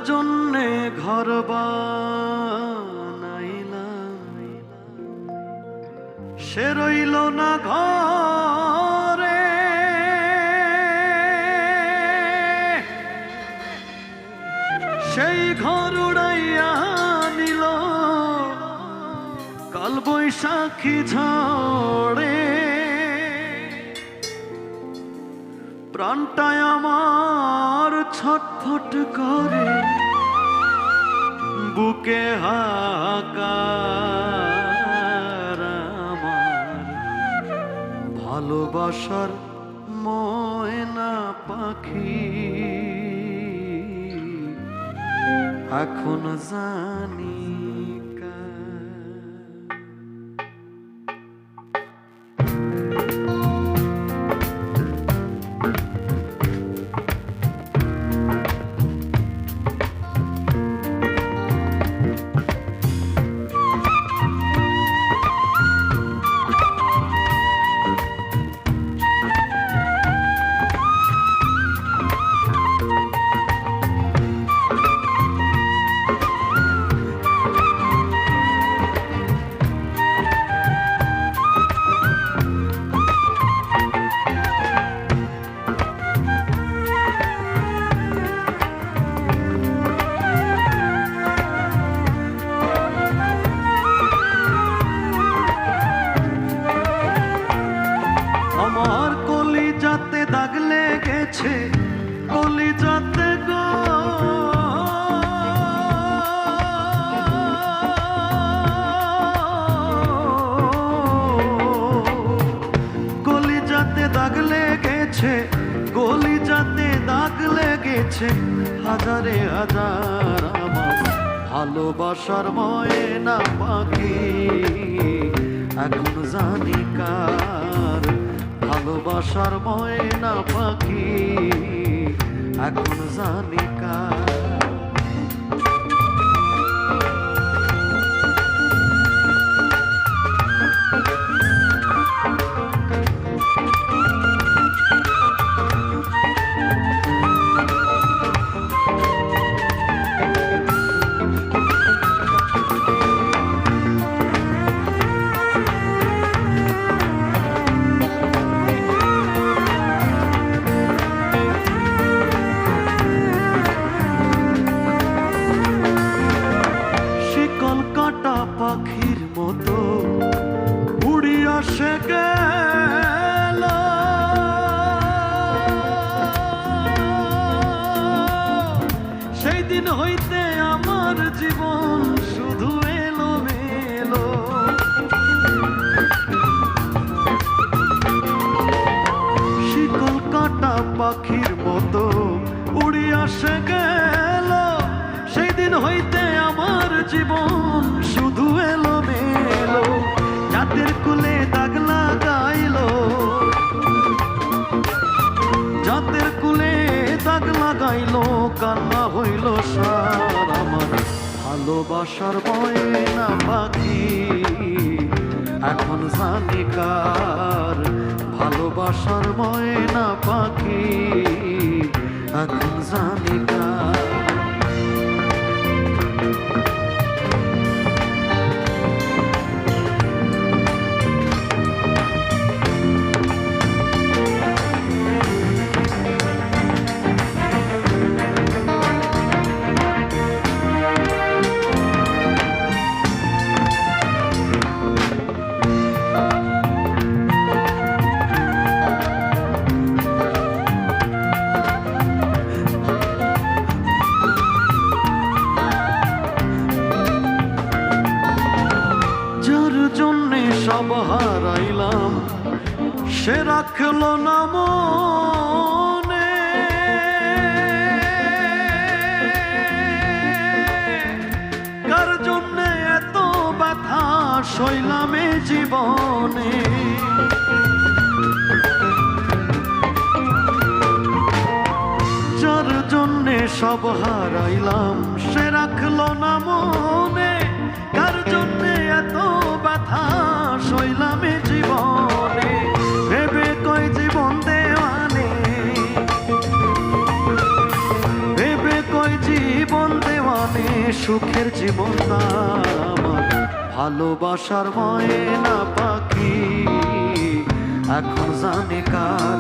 জন্যে ঘর বানাইলাম, সে রইল না ঘরে। সেই ঘর উড়াইয়া নিল কাল বৈশাখী ঝড়ে। প্রাণটায় আমার ছটফট করে, বুকে হাহাকার আমার ভালোবাসার ময়না পাখি। এখন জানি আমার কলিজাতে দাগ লেগেছে, কলিজাতে গো কলিজাতে দাগ লেগেছে, কলিজাতে দাগ লেগেছে। হাজারে হাজার আমার ভালোবাসার ময়না পাখি। এখন জানি কার ভালোবাসার ময়না পাখি। এখন জানি কার। পাখির মতো উড়িয়া সে গেল, সেই দিন হইতে আমার জীবন শুধু এলো মেলো। শিকল কাটা পাখির মতো উড়িয়া সে গেল, সেই দিন হইতে আমার জীবন শুধু এলো মেলো। জাতের কুলে দাগ লাগাইলো, জাতের কুলে দাগ লাগাইলো, কান্না হইল সার আমার ভালোবাসার ময়না পাখি। এখন জানি কার ভালোবাসার ময়না পাখি। এখন জানি কার। সব হারাইলাম, সে রাখলো না মনে। কার জন্যে এত ব্যথা সইলাম এ জীবনে। যার জন্যে সব হারাইলাম, সে রাখলো না মনে। কার জন্যে এত ব্যথা সইলাম এ জীবনে। ভেবে কই জীবন দেওয়ানে, ভেবে কই জীবন সুখের জীবনটা আমার ভালোবাসার ময়না পাখি এখন জানি কার।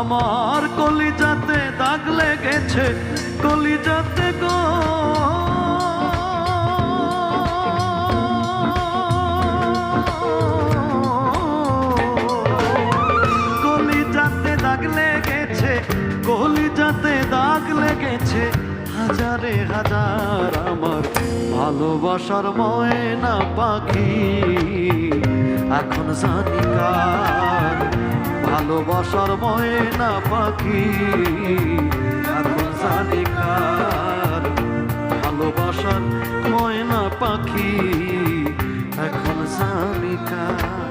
আমার কলিজাতে দাগ লেগেছে, কলিজাতে গো কলিজাতে দাগ লেগেছে, কলিজাতে দাগ লেগেছে হাজারে হাজার আমার ভালোবাসার ময়না পাখি এখন জানি কার। ভালোবাসার ময়না পাখি এখন জানি কার। ভালোবাসার ময়না পাখি এখন জানি কার।